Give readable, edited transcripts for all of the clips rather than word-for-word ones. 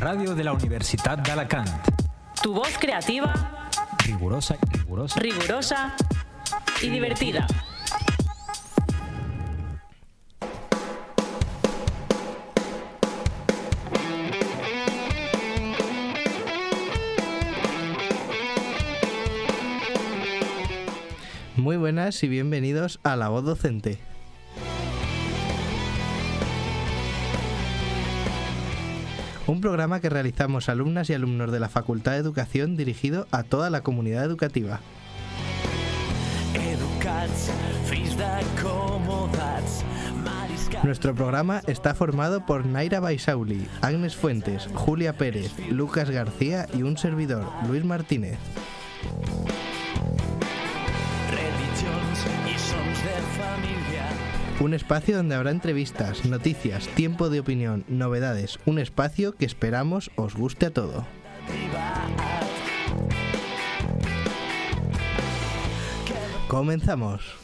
radio de la Universitat d'Alacant. Tu voz creativa, Rigurosa y divertida. Muy buenas y bienvenidos a La Voz Docente. Un programa que realizamos alumnas y alumnos de la Facultad de Educación dirigido a toda la comunidad educativa. Nuestro programa está formado por Naira Baisauli, Agnes Fuentes, Julia Pérez, Lucas García y un servidor, Luis Martínez. Un espacio donde habrá entrevistas, noticias, tiempo de opinión, novedades. Un espacio que esperamos os guste a todo. Comenzamos.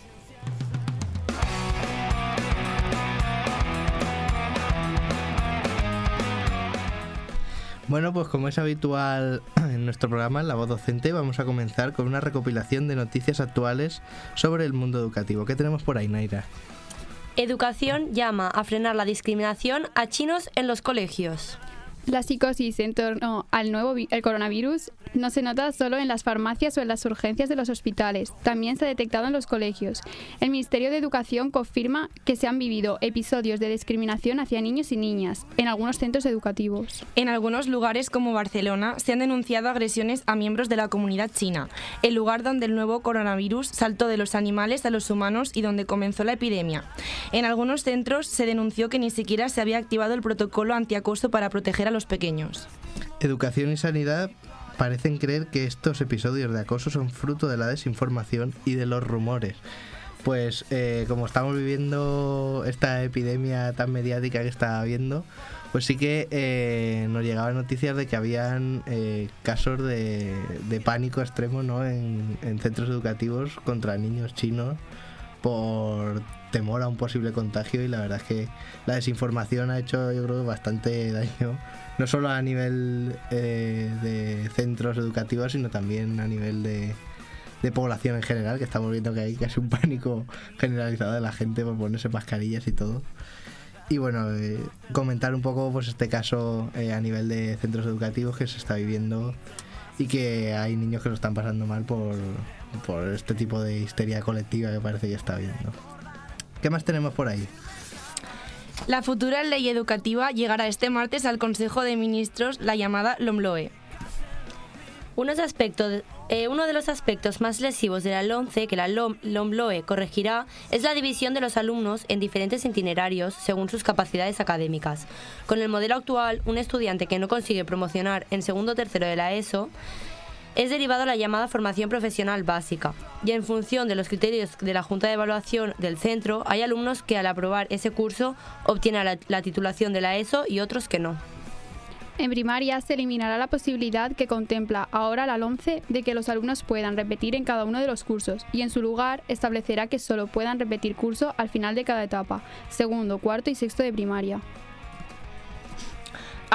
Bueno, pues como es habitual en nuestro programa, en La Voz Docente, vamos a comenzar con una recopilación de noticias actuales sobre el mundo educativo. ¿Qué tenemos por ahí, Naira? Educación llama a frenar la discriminación a chinos en los colegios. La psicosis en torno al el coronavirus no se nota solo en las farmacias o en las urgencias de los hospitales, también se ha detectado en los colegios. El Ministerio de Educación confirma que se han vivido episodios de discriminación hacia niños y niñas en algunos centros educativos. En algunos lugares como Barcelona se han denunciado agresiones a miembros de la comunidad china, el lugar donde el nuevo coronavirus saltó de los animales a los humanos y donde comenzó la epidemia. En algunos centros se denunció que ni siquiera se había activado el protocolo antiacoso para proteger a los pequeños. Educación y Sanidad parecen creer que estos episodios de acoso son fruto de la desinformación y de los rumores. Pues como estamos viviendo esta epidemia tan mediática que está habiendo, pues sí que nos llegaban noticias de que habían casos de pánico extremo, ¿no? en centros educativos contra niños chinos por temor a un posible contagio, y la verdad es que la desinformación ha hecho, yo creo, bastante daño, no solo a nivel de centros educativos, sino también a nivel de población en general, que estamos viendo que hay casi un pánico generalizado de la gente por ponerse mascarillas y todo. Y bueno, comentar un poco pues este caso a nivel de centros educativos que se está viviendo y que hay niños que lo están pasando mal por este tipo de histeria colectiva que parece que está habiendo. ¿Qué más tenemos por ahí? La futura ley educativa llegará este martes al Consejo de Ministros, la llamada LOMLOE. Uno de los aspectos más lesivos de la LOMCE que la LOMLOE corregirá es la división de los alumnos en diferentes itinerarios según sus capacidades académicas. Con el modelo actual, un estudiante que no consigue promocionar en segundo o tercero de la ESO es derivado a la llamada formación profesional básica, y en función de los criterios de la Junta de Evaluación del centro, hay alumnos que al aprobar ese curso obtienen la titulación de la ESO y otros que no. En primaria se eliminará la posibilidad que contempla ahora la LOMCE de que los alumnos puedan repetir en cada uno de los cursos, y en su lugar establecerá que solo puedan repetir curso al final de cada etapa, segundo, cuarto y sexto de primaria.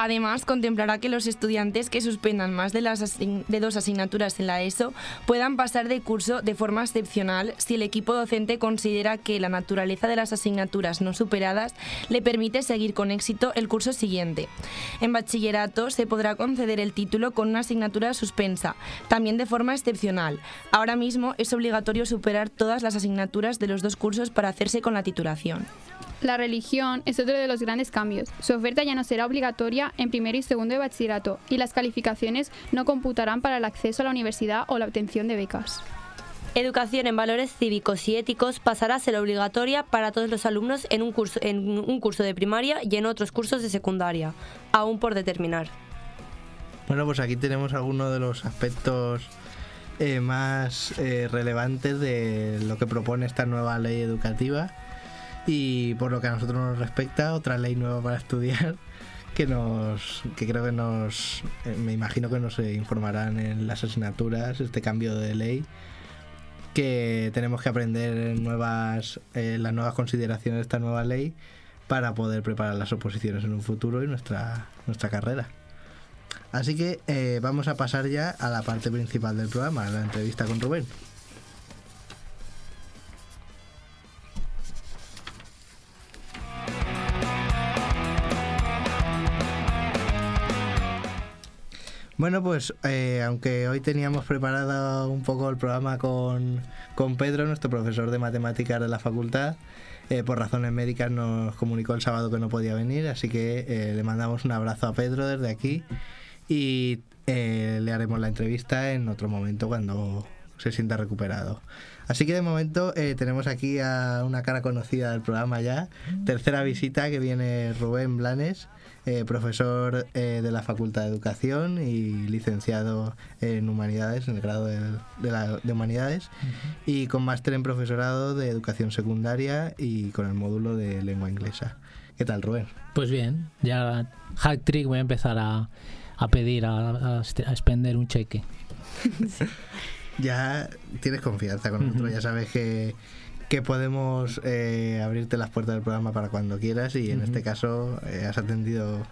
Además, contemplará que los estudiantes que suspendan más de 2 asignaturas en la ESO puedan pasar de curso de forma excepcional si el equipo docente considera que la naturaleza de las asignaturas no superadas le permite seguir con éxito el curso siguiente. En bachillerato se podrá conceder el título con una asignatura suspensa, también de forma excepcional. Ahora mismo es obligatorio superar todas las asignaturas de los 2 cursos para hacerse con la titulación. La religión es otro de los grandes cambios. Su oferta ya no será obligatoria en primero y segundo de bachillerato, y las calificaciones no computarán para el acceso a la universidad o la obtención de becas. Educación en valores cívicos y éticos pasará a ser obligatoria para todos los alumnos en un curso de primaria y en otros cursos de secundaria, aún por determinar. Bueno, pues aquí tenemos algunos de los aspectos más relevantes de lo que propone esta nueva ley educativa. Y por lo que a nosotros nos respecta, otra ley nueva para estudiar que creo que me imagino que nos informarán en las asignaturas, este cambio de ley, que tenemos que aprender las nuevas consideraciones de esta nueva ley para poder preparar las oposiciones en un futuro y nuestra carrera. Así que vamos a pasar ya a la parte principal del programa, a la entrevista con Rubén. Bueno, pues aunque hoy teníamos preparado un poco el programa con Pedro, nuestro profesor de matemáticas de la facultad, por razones médicas nos comunicó el sábado que no podía venir, así que le mandamos un abrazo a Pedro desde aquí y le haremos la entrevista en otro momento cuando se sienta recuperado. Así que de momento tenemos aquí a una cara conocida del programa ya, tercera visita que viene Rubén Blanes, profesor de la Facultad de Educación y licenciado en Humanidades, en el grado de Humanidades, y con máster en profesorado de Educación Secundaria y con el módulo de Lengua Inglesa. ¿Qué tal, Rubén? Pues bien, ya hack trick voy a empezar a pedir, a expender un cheque. Ya tienes confianza con nosotros, ya sabes que podemos abrirte las puertas del programa para cuando quieras y en este caso has atendido,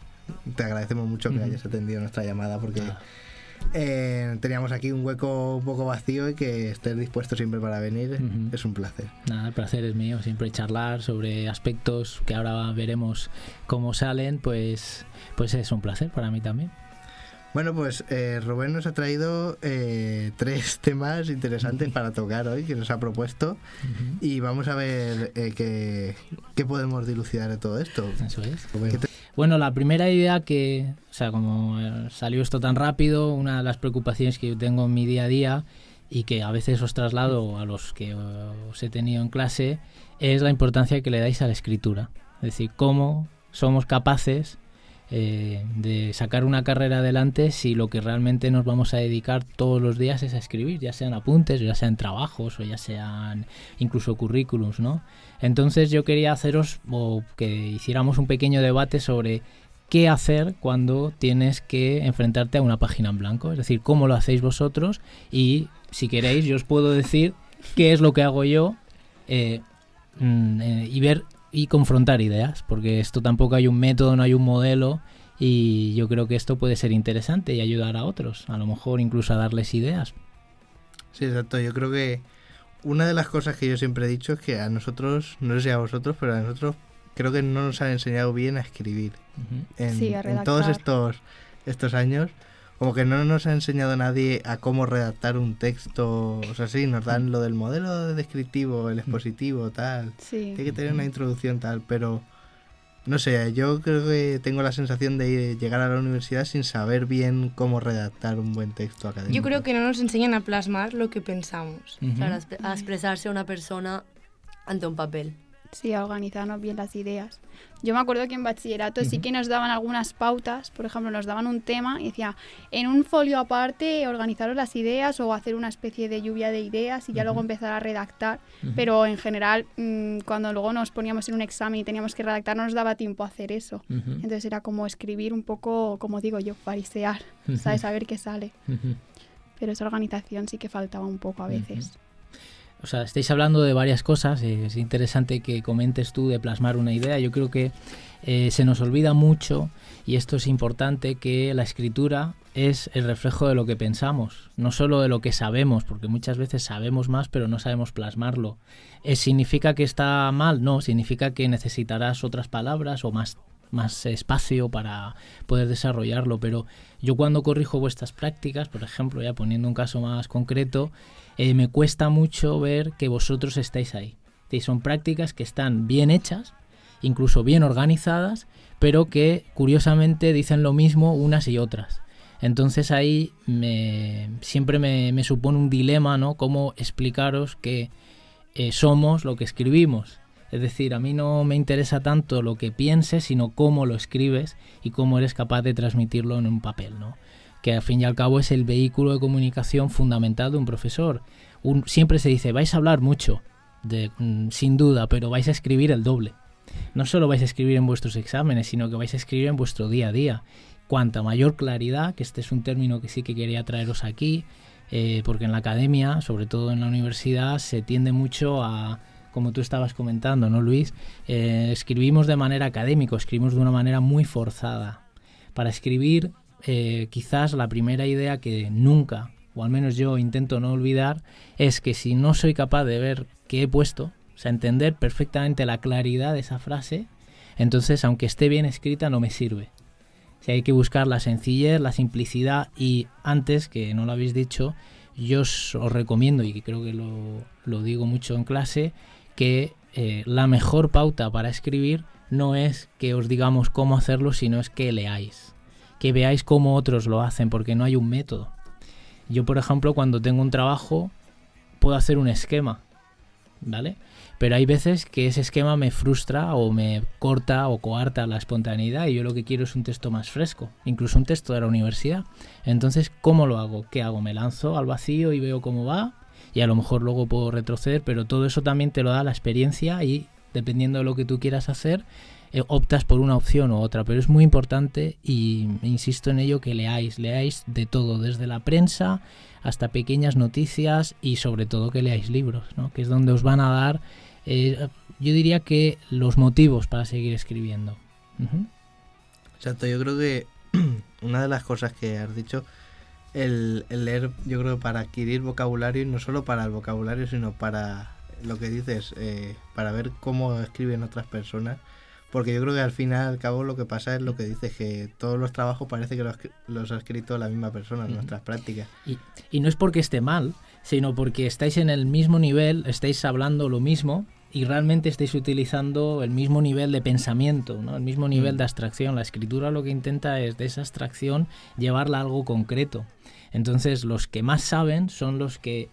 te agradecemos mucho que hayas atendido nuestra llamada porque teníamos aquí un hueco un poco vacío y que estés dispuesto siempre para venir es un placer. Nada, el placer es mío, siempre charlar sobre aspectos que ahora veremos cómo salen, pues es un placer para mí también. Bueno, pues Rubén nos ha traído 3 temas interesantes para tocar hoy, que nos ha propuesto, y vamos a ver qué podemos dilucidar de todo esto. Eso es. Rubén, Bueno, la primera idea como salió esto tan rápido, una de las preocupaciones que yo tengo en mi día a día y que a veces os traslado a los que os he tenido en clase, es la importancia que le dais a la escritura. Es decir, cómo somos capaces de sacar una carrera adelante si lo que realmente nos vamos a dedicar todos los días es a escribir, ya sean apuntes, ya sean trabajos o ya sean incluso currículums, ¿no? Entonces yo quería haceros o que hiciéramos un pequeño debate sobre qué hacer cuando tienes que enfrentarte a una página en blanco, es decir, cómo lo hacéis vosotros y si queréis yo os puedo decir qué es lo que hago yo y ver y confrontar ideas, porque esto tampoco hay un método, no hay un modelo y yo creo que esto puede ser interesante y ayudar a otros, a lo mejor incluso a darles ideas. Sí, exacto, yo creo que una de las cosas que yo siempre he dicho es que a nosotros, no sé si a vosotros, pero a nosotros creo que no nos han enseñado bien a escribir en todos estos años. Como que no nos ha enseñado nadie a cómo redactar un texto, o sea, sí, nos dan lo del modelo descriptivo, el expositivo, tal, Sí. hay que tener una introducción tal, pero no sé, yo creo que tengo la sensación de llegar a la universidad sin saber bien cómo redactar un buen texto académico. Yo creo que no nos enseñan a plasmar lo que pensamos. Claro, a expresarse una persona ante un papel. Sí, a organizarnos bien las ideas. Yo me acuerdo que en bachillerato sí que nos daban algunas pautas, por ejemplo, nos daban un tema y decía, en un folio aparte organizaros las ideas o hacer una especie de lluvia de ideas y ya luego empezar a redactar, pero en general cuando luego nos poníamos en un examen y teníamos que redactar no nos daba tiempo a hacer eso. Entonces era como escribir un poco, como digo yo, farisear, ¿sabes? A ver qué sale. Pero esa organización sí que faltaba un poco a veces. O sea, estáis hablando de varias cosas, es interesante que comentes tú de plasmar una idea. Yo creo que se nos olvida mucho, y esto es importante, que la escritura es el reflejo de lo que pensamos, no solo de lo que sabemos, porque muchas veces sabemos más pero no sabemos plasmarlo. ¿Significa que está mal? No, significa que necesitarás otras palabras o más espacio para poder desarrollarlo, pero yo cuando corrijo vuestras prácticas, por ejemplo, ya poniendo un caso más concreto, me cuesta mucho ver que vosotros estáis ahí. Son prácticas que están bien hechas, incluso bien organizadas, pero que curiosamente dicen lo mismo unas y otras. Entonces ahí siempre me supone un dilema, ¿no? Cómo explicaros que somos lo que escribimos. Es decir, a mí no me interesa tanto lo que pienses, sino cómo lo escribes y cómo eres capaz de transmitirlo en un papel, ¿no? Que al fin y al cabo es el vehículo de comunicación fundamental de un profesor. Siempre se dice, vais a hablar mucho, sin duda, pero vais a escribir el doble. No solo vais a escribir en vuestros exámenes, sino que vais a escribir en vuestro día a día. Cuanta mayor claridad, que este es un término que sí que quería traeros aquí, porque en la academia, sobre todo en la universidad, se tiende mucho a, como tú estabas comentando, ¿no, Luis? Escribimos de manera académica, escribimos de una manera muy forzada. Para escribir quizás la primera idea que nunca, o al menos yo intento no olvidar, es que si no soy capaz de ver qué he puesto, o sea, entender perfectamente la claridad de esa frase, entonces aunque esté bien escrita no me sirve. O sea, hay que buscar la sencillez, la simplicidad, y antes, que no lo habéis dicho, yo os recomiendo, y creo que lo digo mucho en clase, que la mejor pauta para escribir no es que os digamos cómo hacerlo, sino es que leáis, que veáis cómo otros lo hacen, porque no hay un método. Yo, por ejemplo, cuando tengo un trabajo, puedo hacer un esquema, ¿vale? Pero hay veces que ese esquema me frustra o me corta o coarta la espontaneidad, y yo lo que quiero es un texto más fresco, incluso un texto de la universidad. Entonces, ¿cómo lo hago? ¿Qué hago? ¿Me lanzo al vacío y veo cómo va? Y a lo mejor luego puedo retroceder, pero todo eso también te lo da la experiencia, y dependiendo de lo que tú quieras hacer, optas por una opción u otra. Pero es muy importante, y insisto en ello, que leáis de todo, desde la prensa hasta pequeñas noticias, y sobre todo que leáis libros, ¿no? Que es donde os van a dar, yo diría que los motivos para seguir escribiendo. Uh-huh. Exacto, yo creo que una de las cosas que has dicho, el leer, yo creo, para adquirir vocabulario, y no solo para el vocabulario, sino para lo que dices, para ver cómo escriben otras personas, porque yo creo que al final y al cabo lo que pasa es lo que dices, que todos los trabajos parece que los ha escrito la misma persona, en nuestras prácticas. Y no es porque esté mal, sino porque estáis en el mismo nivel, estáis hablando lo mismo, y realmente estáis utilizando el mismo nivel de pensamiento, ¿no? El mismo nivel de abstracción. La escritura lo que intenta es, de esa abstracción, llevarla a algo concreto. Entonces, los que más saben son los que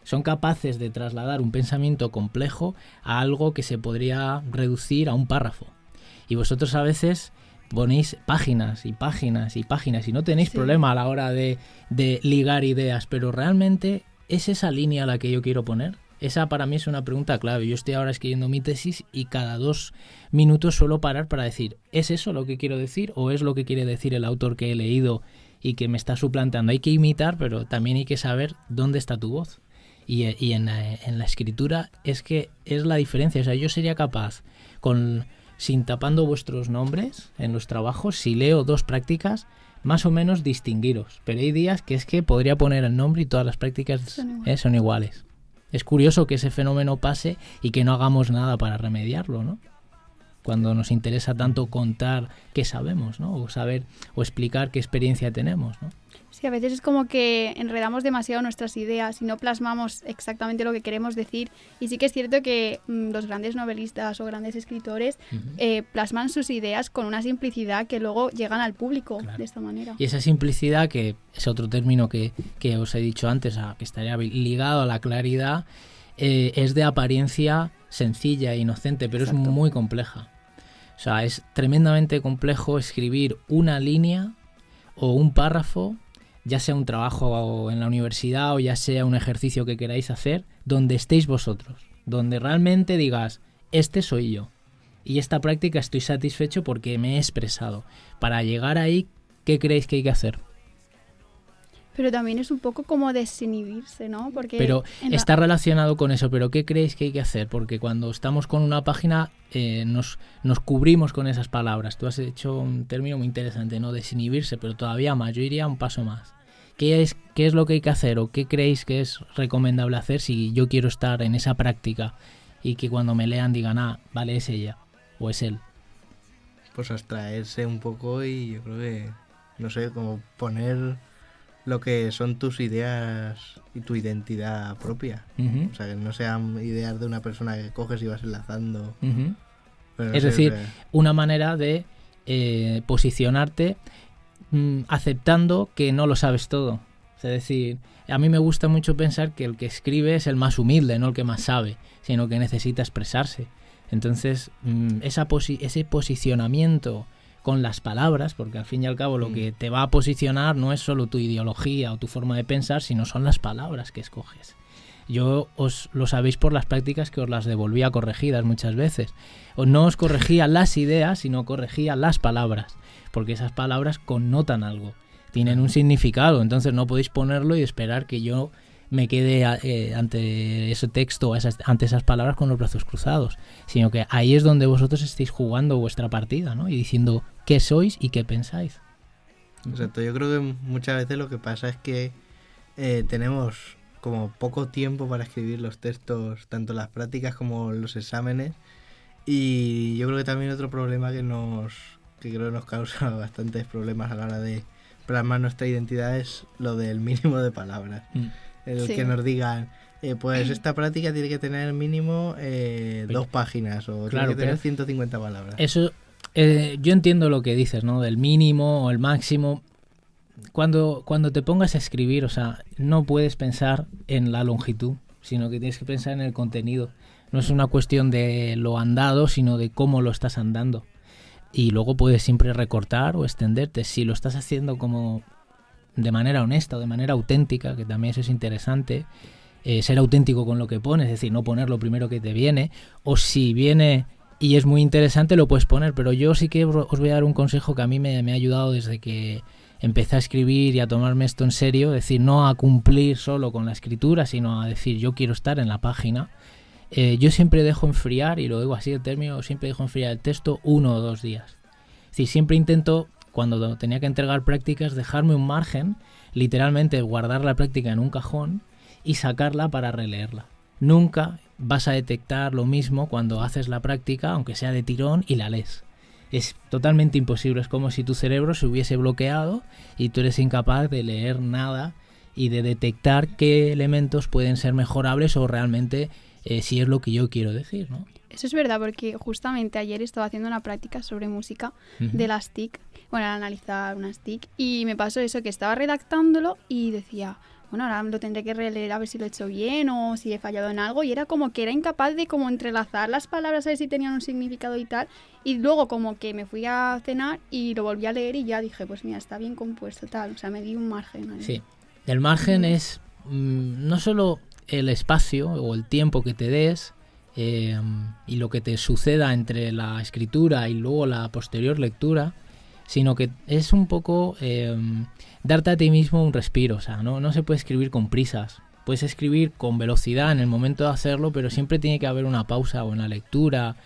son capaces de trasladar un pensamiento complejo a algo que se podría reducir a un párrafo. Y vosotros a veces ponéis páginas y páginas y páginas, y no tenéis problema a la hora de ligar ideas, pero realmente ¿es esa línea la que yo quiero poner? Esa para mí es una pregunta clave. Yo estoy ahora escribiendo mi tesis, y cada 2 minutos suelo parar para decir, ¿es eso lo que quiero decir, o es lo que quiere decir el autor que he leído y que me está suplantando? Hay que imitar, pero también hay que saber dónde está tu voz. Y en la escritura es que es la diferencia. O sea, yo sería capaz, sin tapando vuestros nombres en los trabajos, si leo 2 prácticas, más o menos distinguiros. Pero hay días que es que podría poner el nombre y todas las prácticas son iguales. Es curioso que ese fenómeno pase y que no hagamos nada para remediarlo, ¿no? Cuando nos interesa tanto contar qué sabemos, ¿no? O saber o explicar qué experiencia tenemos, ¿no? Sí, a veces es como que enredamos demasiado nuestras ideas y no plasmamos exactamente lo que queremos decir. Y sí que es cierto que los grandes novelistas o grandes escritores plasman sus ideas con una simplicidad que luego llegan al público, claro, de esta manera. Y esa simplicidad, que es otro término que os he dicho antes, que estaría ligado a la claridad, es de apariencia sencilla e inocente, pero exacto, es muy compleja. O sea, es tremendamente complejo escribir una línea o un párrafo, ya sea un trabajo en la universidad o ya sea un ejercicio que queráis hacer, donde estéis vosotros, donde realmente digas, este soy yo, y esta práctica estoy satisfecho porque me he expresado. Para llegar ahí, ¿qué creéis que hay que hacer? Pero también es un poco como desinhibirse, ¿no? Porque pero está relacionado con eso, pero ¿qué creéis que hay que hacer? Porque cuando estamos con una página nos cubrimos con esas palabras. Tú has hecho un término muy interesante, ¿no? Desinhibirse, pero todavía más, yo iría un paso más. ¿Qué es lo que hay que hacer, o qué creéis que es recomendable hacer si yo quiero estar en esa práctica y que cuando me lean digan, vale, es ella o es él? Pues abstraerse un poco, y yo creo que, no sé, como poner lo que son tus ideas y tu identidad propia. Uh-huh. O sea, que no sean ideas de una persona que coges y vas enlazando. Uh-huh. Pero no es decir, una manera de posicionarte aceptando que no lo sabes todo. Es decir, a mí me gusta mucho pensar que el que escribe es el más humilde, no el que más sabe, sino que necesita expresarse. Entonces, ese posicionamiento con las palabras, porque al fin y al cabo lo que te va a posicionar no es solo tu ideología o tu forma de pensar, sino son las palabras que escoges. Yo os lo sabéis por las prácticas que os las devolvía corregidas muchas veces. O no os corregía las ideas, sino corregía las palabras, porque esas palabras connotan algo, tienen un significado, entonces no podéis ponerlo y esperar que yo me quede ante ese texto, ante esas palabras con los brazos cruzados, sino que ahí es donde vosotros estáis jugando vuestra partida, ¿no? Y diciendo qué sois y qué pensáis. Exacto, yo creo que muchas veces lo que pasa es que tenemos como poco tiempo para escribir los textos, tanto las prácticas como los exámenes, y yo creo que también otro problema que creo nos causa bastantes problemas a la hora de plasmar nuestra identidad es lo del mínimo de palabras. El que nos digan, pues esta práctica tiene que tener mínimo 2 páginas o claro, tiene que tener 150 palabras. Eso, yo entiendo lo que dices, ¿no? Del mínimo o el máximo. Cuando te pongas a escribir, o sea, no puedes pensar en la longitud, sino que tienes que pensar en el contenido. No es una cuestión de lo andado, sino de cómo lo estás andando. Y luego puedes siempre recortar o extenderte. Si lo estás haciendo como de manera honesta o de manera auténtica, que también eso es interesante, ser auténtico con lo que pones, es decir, no poner lo primero que te viene, o si viene y es muy interesante lo puedes poner, pero yo sí que os voy a dar un consejo que a mí me ha ayudado desde que empecé a escribir y a tomarme esto en serio, es decir, no a cumplir solo con la escritura, sino a decir yo quiero estar en la página. Yo siempre dejo enfriar, y lo digo así el término, siempre dejo enfriar el texto 1 o 2 días. Es decir, siempre intento, cuando tenía que entregar prácticas, dejarme un margen, literalmente guardar la práctica en un cajón y sacarla para releerla. Nunca vas a detectar lo mismo cuando haces la práctica, aunque sea de tirón, y la lees. Es totalmente imposible, es como si tu cerebro se hubiese bloqueado y tú eres incapaz de leer nada y de detectar qué elementos pueden ser mejorables o realmente si es lo que yo quiero decir, ¿no? Eso es verdad, porque justamente ayer estaba haciendo una práctica sobre música de las TIC, bueno, al analizar unas TIC, y me pasó eso, que estaba redactándolo y decía, bueno, ahora lo tendré que releer a ver si lo he hecho bien o si he fallado en algo, y era como que era incapaz de como entrelazar las palabras a ver si tenían un significado y tal, y luego como que me fui a cenar y lo volví a leer y ya dije, pues mira, está bien compuesto, tal, o sea, me di un margen ahí. Sí, el margen es no solo el espacio o el tiempo que te des y lo que te suceda entre la escritura y luego la posterior lectura, sino que es un poco darte a ti mismo un respiro. O sea, no se puede escribir con prisas. Puedes escribir con velocidad en el momento de hacerlo, pero siempre tiene que haber una pausa o en la lectura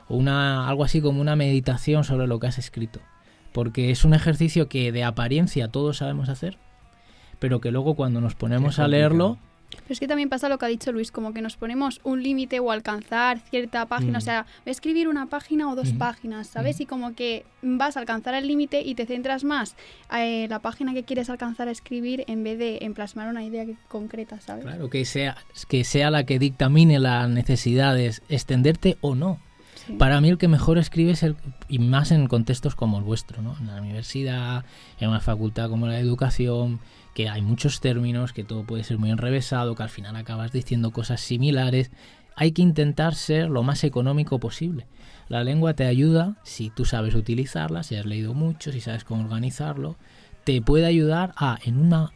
o algo así como una meditación sobre lo que has escrito, porque es un ejercicio que de apariencia todos sabemos hacer, pero que luego cuando nos ponemos a leerlo... Pero es que también pasa lo que ha dicho Luis, como que nos ponemos un límite o alcanzar cierta página, o sea, voy a escribir una página o 2 páginas, ¿sabes? Y como que vas a alcanzar el límite y te centras más en la página que quieres alcanzar a escribir en vez de en plasmar una idea concreta, ¿sabes? Claro, que sea la que dictamine la necesidad de extenderte o no. Sí. Para mí el que mejor escribe es y más en contextos como el vuestro, ¿no? En la universidad, en una facultad como la de educación, que hay muchos términos, que todo puede ser muy enrevesado, que al final acabas diciendo cosas similares. Hay que intentar ser lo más económico posible. La lengua te ayuda, si tú sabes utilizarla, si has leído mucho, si sabes cómo organizarlo, te puede ayudar en una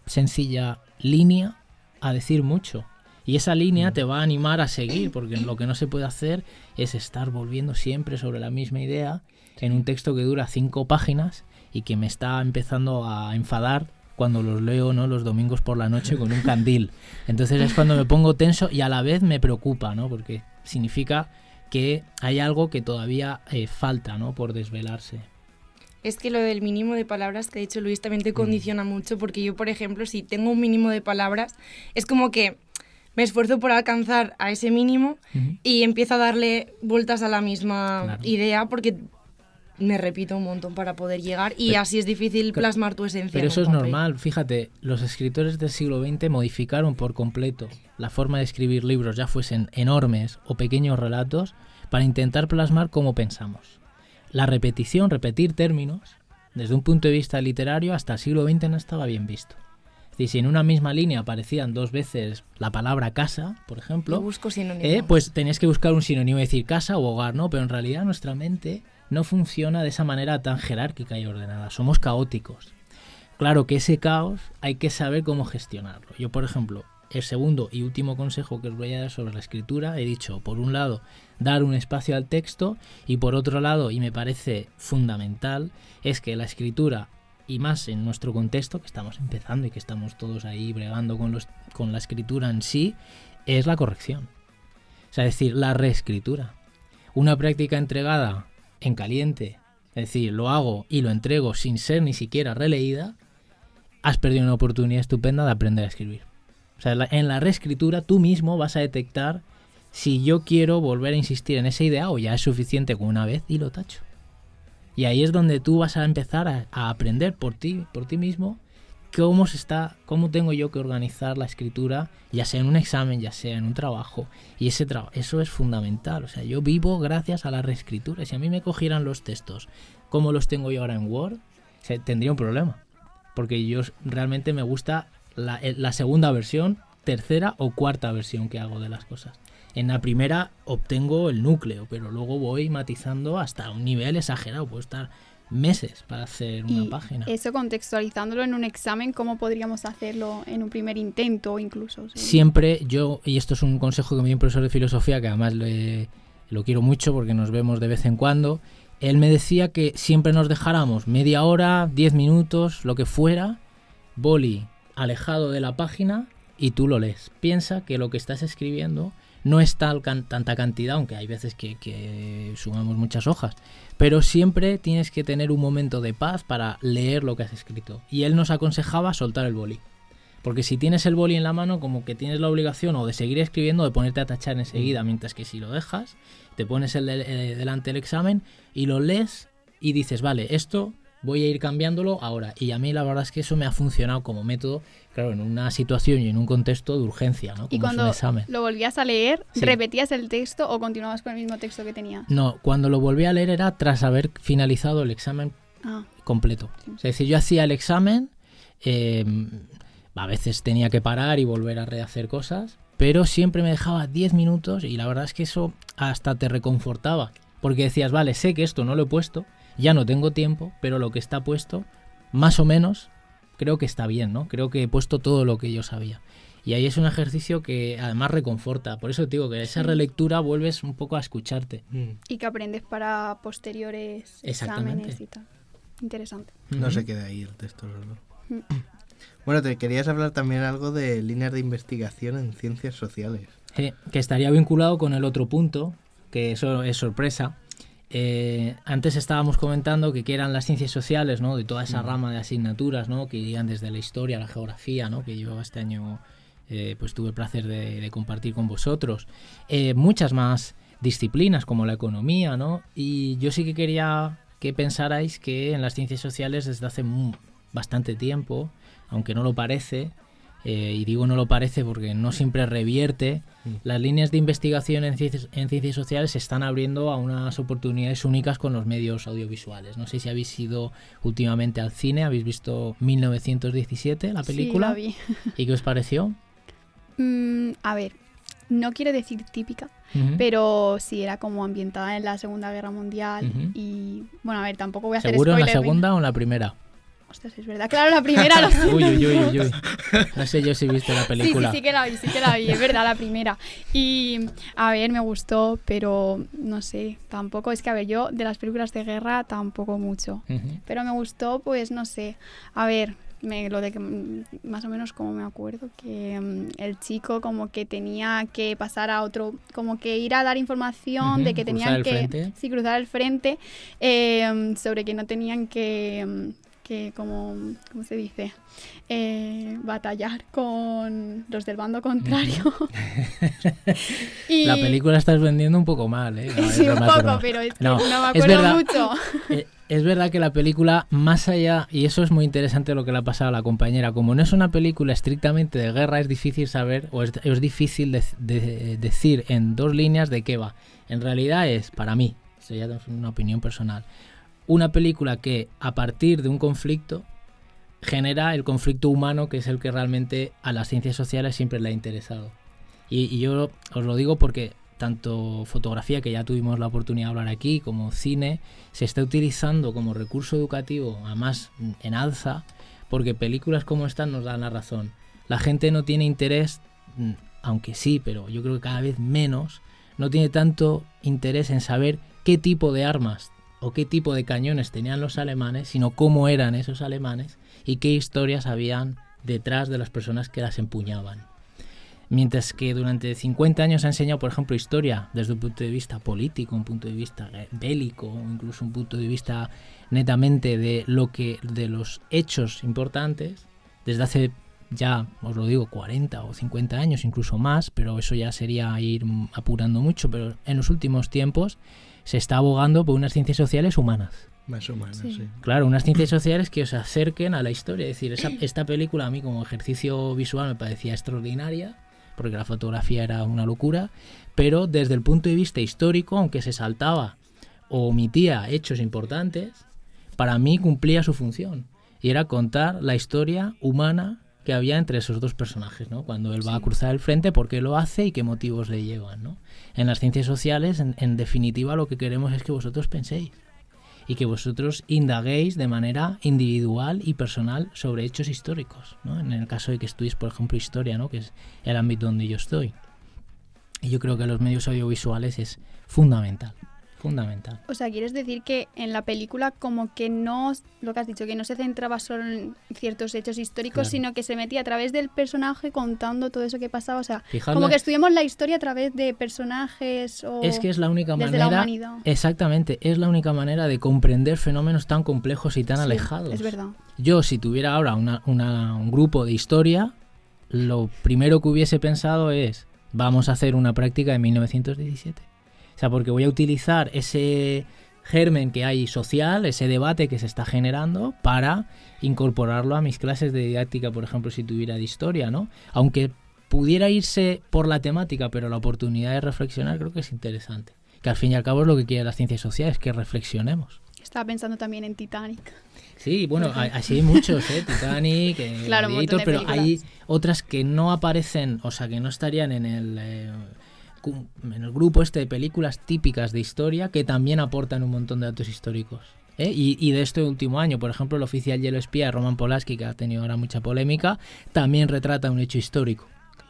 sencilla línea, a decir mucho. Y esa línea te va a animar a seguir, porque lo que no se puede hacer es estar volviendo siempre sobre la misma idea en un texto que dura 5 páginas y que me está empezando a enfadar cuando los leo, ¿no?, los domingos por la noche con un candil. Entonces es cuando me pongo tenso y a la vez me preocupa, ¿no? Porque significa que hay algo que todavía falta, ¿no?, por desvelarse. Es que lo del mínimo de palabras que ha dicho Luis también te condiciona mucho, porque yo, por ejemplo, si tengo un mínimo de palabras, es como que me esfuerzo por alcanzar a ese mínimo y empiezo a darle vueltas a la misma idea, porque me repito un montón para poder llegar y así es difícil plasmar tu esencia. Pero eso es normal. Fíjate, los escritores del siglo XX modificaron por completo la forma de escribir libros, ya fuesen enormes o pequeños relatos, para intentar plasmar cómo pensamos. La repetición, repetir términos, desde un punto de vista literario, hasta el siglo XX no estaba bien visto. Es decir, si en una misma línea aparecían 2 veces la palabra casa, por ejemplo, pues tenías que buscar un sinónimo, decir casa o hogar, ¿no? Pero en realidad nuestra mente no funciona de esa manera tan jerárquica y ordenada. Somos caóticos. Claro que ese caos hay que saber cómo gestionarlo. Yo, por ejemplo, el segundo y último consejo que os voy a dar sobre la escritura, he dicho, por un lado, dar un espacio al texto, y por otro lado, y me parece fundamental, es que la escritura, y más en nuestro contexto, que estamos empezando y que estamos todos ahí bregando con la escritura en sí, es la corrección. O sea, es decir, la reescritura. Una práctica entregada en caliente es decir, lo hago y lo entrego sin ser ni siquiera releída, has perdido una oportunidad estupenda de aprender a escribir. O sea, en la reescritura tú mismo vas a detectar si yo quiero volver a insistir en esa idea o ya es suficiente con una vez y lo tacho. Y ahí es donde tú vas a empezar a aprender por ti mismo cómo tengo yo que organizar la escritura, ya sea en un examen, ya sea en un trabajo. Y eso es fundamental. O sea, yo vivo gracias a la reescritura. Si a mí me cogieran los textos como los tengo yo ahora en Word, tendría un problema. Porque yo realmente me gusta la segunda versión, tercera o cuarta versión que hago de las cosas. En la primera obtengo el núcleo, pero luego voy matizando hasta un nivel exagerado. Puedo estar meses para hacer una página. Eso contextualizándolo en un examen, ¿cómo podríamos hacerlo en un primer intento incluso? ¿Sí? Siempre yo, y esto es un consejo que me dio un profesor de filosofía, que además lo quiero mucho porque nos vemos de vez en cuando, él me decía que siempre nos dejáramos media hora, 10 minutos, lo que fuera, boli alejado de la página y tú lo lees. Piensa que lo que estás escribiendo no es tanta cantidad, aunque hay veces que sumamos muchas hojas, pero siempre tienes que tener un momento de paz para leer lo que has escrito. Y él nos aconsejaba soltar el boli, porque si tienes el boli en la mano, como que tienes la obligación o de seguir escribiendo o de ponerte a tachar enseguida, mientras que si lo dejas, te pones delante del examen y lo lees y dices, vale, esto voy a ir cambiándolo ahora. Y a mí la verdad es que eso me ha funcionado como método, claro, en una situación y en un contexto de urgencia, ¿no? Como y cuando es un examen. Lo volvías a leer, Sí. ¿repetías el texto o continuabas con el mismo texto que tenías? No, cuando lo volví a leer era tras haber finalizado el examen completo. Sí. Es decir, yo hacía el examen, a veces tenía que parar y volver a rehacer cosas, pero siempre me dejaba 10 minutos y la verdad es que eso hasta te reconfortaba, porque decías, vale, sé que esto no lo he puesto, ya no tengo tiempo, pero lo que está puesto, más o menos, creo que está bien, ¿no? Creo que he puesto todo lo que yo sabía. Y ahí es un ejercicio que además reconforta. Por eso te digo que esa relectura vuelves un poco a escucharte. Y que aprendes para posteriores exámenes y tal. Interesante. No se queda ahí el texto solo. Bueno, te querías hablar también algo de líneas de investigación en ciencias sociales. Que estaría vinculado con el otro punto, que eso es sorpresa. Antes estábamos comentando que eran las ciencias sociales, ¿no? De toda esa rama de asignaturas, ¿no? Que irían desde la historia a la geografía, ¿no? Que yo este año pues tuve el placer de compartir con vosotros. Muchas más disciplinas como la economía, ¿no? Y yo sí que quería que pensarais que en las ciencias sociales desde hace bastante tiempo, aunque no lo parece, y digo no lo parece porque no siempre revierte, las líneas de investigación en ciencias sociales se están abriendo a unas oportunidades únicas con los medios audiovisuales. No sé si habéis ido últimamente al cine, habéis visto 1917, la película. Sí, la vi. ¿Y qué os pareció? A ver, no quiero decir típica, pero sí era como ambientada en la Segunda Guerra Mundial y, bueno, a ver, tampoco voy a hacer ¿Seguro en spoiler. la segunda o en la primera? Ostras, es verdad. Claro, la primera lo sé. Uy. No sé yo si viste la película. Sí que la vi, es verdad, la primera. Y, a ver, me gustó, pero no sé, tampoco, es que, a ver, yo de las películas de guerra tampoco mucho. Pero me gustó, pues, no sé, a ver, lo de que más o menos como me acuerdo, que el chico como que tenía que pasar a otro, como que ir a dar información de que tenían que cruzar el frente, sobre que no tenían que ¿cómo se dice? Batallar con los del bando contrario. Y la película estás vendiendo un poco mal, ¿eh? Sí, un poco, pero es que no me acuerdo mucho. Es verdad que la película, más allá, y eso es muy interesante lo que le ha pasado a la compañera, como no es una película estrictamente de guerra, es difícil saber, o es difícil de decir en dos líneas de qué va. En realidad es, para mí, eso ya es una opinión personal, una película que a partir de un conflicto genera el conflicto humano, que es el que realmente a las ciencias sociales siempre le ha interesado. Y yo os lo digo porque tanto fotografía, que ya tuvimos la oportunidad de hablar aquí, como cine, se está utilizando como recurso educativo, además en alza, porque películas como esta nos dan la razón. La gente no tiene interés, aunque sí, pero yo creo que cada vez menos, no tiene tanto interés en saber qué tipo de armas o qué tipo de cañones tenían los alemanes, sino cómo eran esos alemanes y qué historias habían detrás de las personas que las empuñaban. Mientras que durante 50 años ha enseñado, por ejemplo, historia desde un punto de vista político, un punto de vista bélico, o incluso un punto de vista netamente de los hechos importantes, desde hace ya, os lo digo, 40 o 50 años, incluso más, pero eso ya sería ir apurando mucho, pero en los últimos tiempos se está abogando por unas ciencias sociales humanas. Más humanas, sí. Claro, unas ciencias sociales que os acerquen a la historia. Es decir, esta película a mí como ejercicio visual me parecía extraordinaria, porque la fotografía era una locura, pero desde el punto de vista histórico, aunque se saltaba o omitía hechos importantes, para mí cumplía su función, y era contar la historia humana que había entre esos dos personajes, ¿no? Cuando él va a cruzar el frente, por qué lo hace y qué motivos le llevan, ¿no? En las ciencias sociales, en definitiva, lo que queremos es que vosotros penséis y que vosotros indaguéis de manera individual y personal sobre hechos históricos, ¿no? En el caso de que estudiéis, por ejemplo, historia, ¿no? Que es el ámbito donde yo estoy. Y yo creo que los medios audiovisuales es fundamental. O sea, ¿quieres decir que en la película como que no, lo que has dicho, que no se centraba solo en ciertos hechos históricos, Claro. sino que se metía a través del personaje contando todo eso que pasaba? O sea, Fijaos como la- que estudiamos la historia a través de personajes o Es que es la única desde la manera, humanidad. exactamente, es la única manera de comprender fenómenos tan complejos y tan Sí, alejados. es verdad. Yo, si tuviera ahora un grupo de historia, lo primero que hubiese pensado es, vamos a hacer una práctica de 1917. O sea, porque voy a utilizar ese germen que hay social, ese debate que se está generando, para incorporarlo a mis clases de didáctica, por ejemplo, si tuviera de historia, ¿no? Aunque pudiera irse por la temática, pero la oportunidad de reflexionar creo que es interesante. Que al fin y al cabo es lo que quiere las ciencias sociales, que reflexionemos. Estaba pensando también en Titanic. Sí, bueno, así hay muchos, Titanic, Claro, un montón Gladiator, de pero hay películas. otras que no aparecen, o sea, que no estarían en el grupo este de películas típicas de historia, que también aportan un montón de datos históricos. Y de este último año, por ejemplo, El oficial y el espía de Roman Polanski, que ha tenido ahora mucha polémica, también retrata un hecho histórico,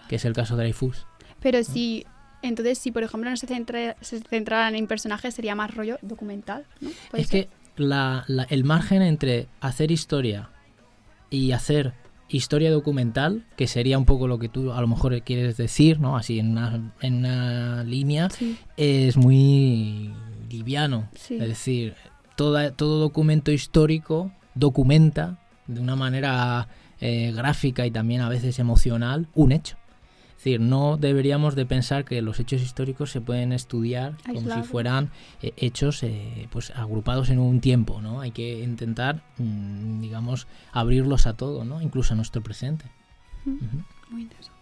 que es el caso de Dreyfus. Pero si, entonces, si por ejemplo no se centraran en personajes, sería más rollo documental, ¿no? ¿Puede Es ser? que el margen entre hacer historia y hacer historia documental, que sería un poco lo que tú a lo mejor quieres decir, ¿no? Así en una línea, Sí. es muy liviano. Sí. Es decir, todo documento histórico documenta de una manera gráfica y también a veces emocional un hecho. Es decir, no deberíamos de pensar que los hechos históricos se pueden estudiar como si Aislados. fueran hechos pues agrupados en un tiempo, ¿no? Hay que intentar, digamos, abrirlos a todo, ¿no? Incluso a nuestro presente. Ujú. Muy interesante.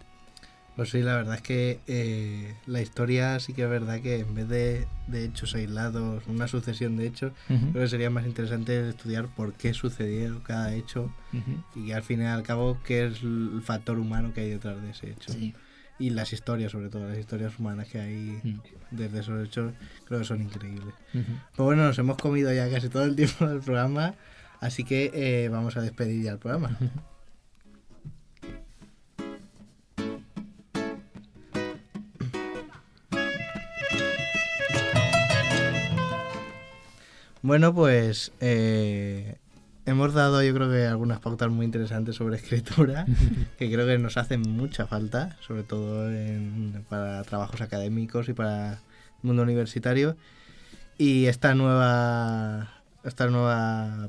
Pues sí, la verdad es que la historia sí que es verdad que en vez de hechos aislados, una sucesión de hechos, Ujú. creo que sería más interesante estudiar por qué sucedió cada hecho Ujú. y al fin y al cabo qué es el factor humano que hay detrás de ese hecho. Sí. Y las historias, sobre todo, las historias humanas que hay desde esos hechos, creo que son increíbles. Ujú. Pues bueno, nos hemos comido ya casi todo el tiempo del programa, así que vamos a despedir ya el programa. Bueno, pues hemos dado yo creo que algunas pautas muy interesantes sobre escritura, que creo que nos hacen mucha falta, sobre todo para trabajos académicos y para el mundo universitario. Y esta nueva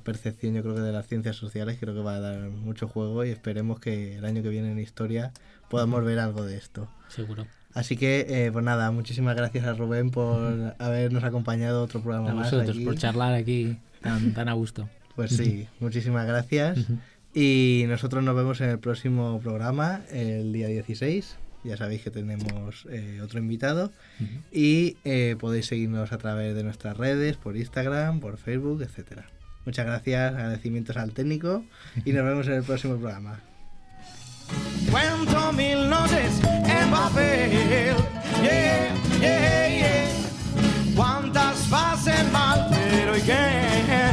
percepción yo creo que de las ciencias sociales creo que va a dar mucho juego y esperemos que el año que viene en historia podamos ver algo de esto. Seguro. Así que, pues nada, muchísimas gracias a Rubén por habernos acompañado a otro programa A más vosotros aquí. por charlar aquí tan a gusto. Pues sí, muchísimas gracias. Y nosotros nos vemos en el próximo programa, el día 16. Ya sabéis que tenemos otro invitado. Y podéis seguirnos a través de nuestras redes, por Instagram, por Facebook, etcétera. Muchas gracias, agradecimientos al técnico y nos vemos en el próximo programa. Cuento mil noches en papel, yeah, yeah, yeah. Cuántas pasen mal, pero ¿y qué?